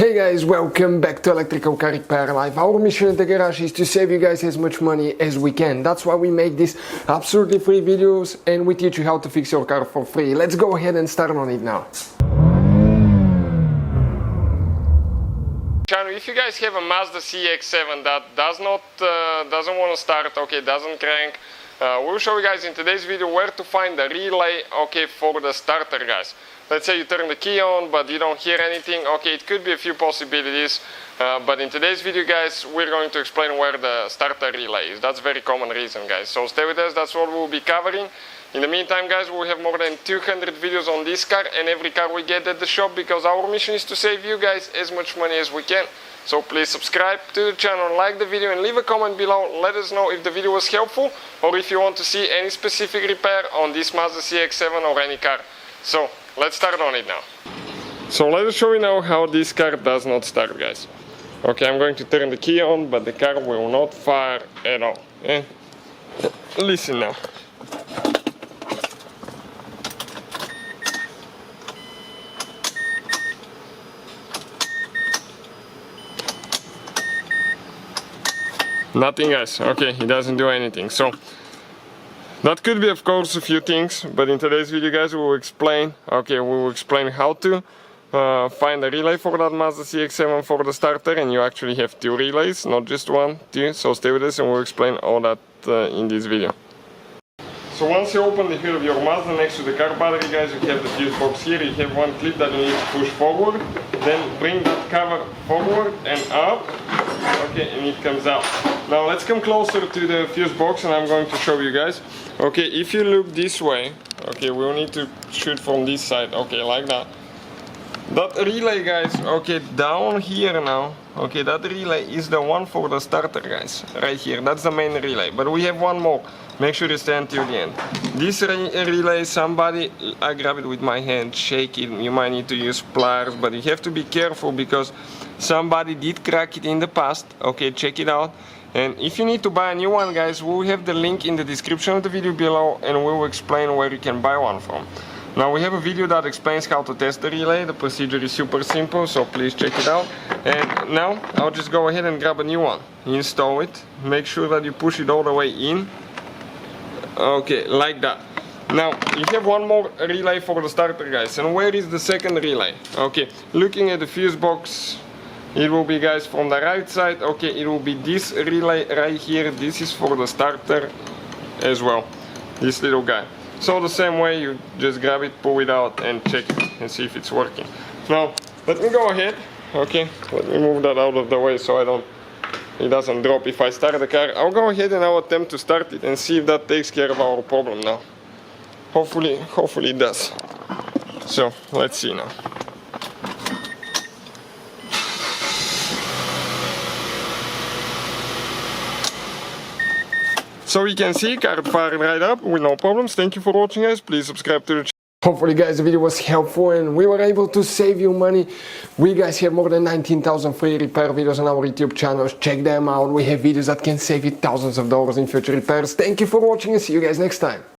Hey guys, welcome back to Electrical Car Repair Live. Our mission at the garage is to save you guys as much money as we can. That's why we make these absolutely free videos and we teach you how to fix your car for free. Let's go ahead and start on it now. If you guys have a Mazda CX-7 that doesn't want to start, doesn't crank, we'll show you guys in today's video where to find the relay, for the starter, guys. Let's say you turn the key on but you don't hear anything. It could be a few possibilities, but in today's video, guys, we're going to explain where the starter relay is. That's a very common reason, guys, so stay with us. That's what we'll be covering. In the meantime, guys, we'll have more than 200 videos on this car and every car we get at the shop, because our mission is to save you guys as much money as we can. So please subscribe to the channel, like the video and leave a comment below. Let us know if the video was helpful or if you want to see any specific repair on this Mazda CX-7 or any car. So let's start on it now. So let us show you now how this car does not start, guys. I'm going to turn the key on, but the car will not fire at all. Listen now. Nothing, guys. It doesn't do anything. So that could be, of course, a few things, but in today's video, guys, we will explain how to find a relay for that Mazda CX-7 for the starter, and you actually have two relays, not just one, two. So stay with us and we'll explain all that in this video. So once you open the hood of your Mazda, next to the car battery, guys, you have the fuse box here. You have one clip that you need to push forward, then bring that cover forward and up, and it comes out. Now let's come closer to the fuse box and I'm going to show you guys. If you look this way, we'll need to shoot from this side, like that. That relay, guys, down here now, that relay is the one for the starter, guys, right here. That's the main relay, but we have one more. Make sure you stay until the end. This relay, I grab it with my hand, shake it. You might need to use pliers, but you have to be careful because somebody did crack it in the past. Check it out. And if you need to buy a new one, guys, we'll have the link in the description of the video below and we'll explain where you can buy one from. Now we have a video that explains how to test the relay. The procedure is super simple, so please check it out. And now I'll just go ahead and grab a new one. Install it. Make sure that you push it all the way in. Like that. Now you have one more relay for the starter, guys. And where is the second relay? Looking at the fuse box, it will be, guys, from the right side. It will be this relay right here. This is for the starter as well, this little guy. So the same way, you just grab it, pull it out and check it and see if it's working. Now let me go ahead. Let me move that out of the way so it doesn't drop if I start the car. I'll go ahead and I'll attempt to start it and see if that takes care of our problem now. Hopefully it does. So let's see now. So you can see car fired right up with no problems. Thank you for watching, guys. Please subscribe to the channel. Hopefully, guys, the video was helpful and we were able to save you money. We, guys, have more than 19,000 free repair videos on our YouTube channels. Check them out. We have videos that can save you thousands of dollars in future repairs. Thank you for watching and see you guys next time.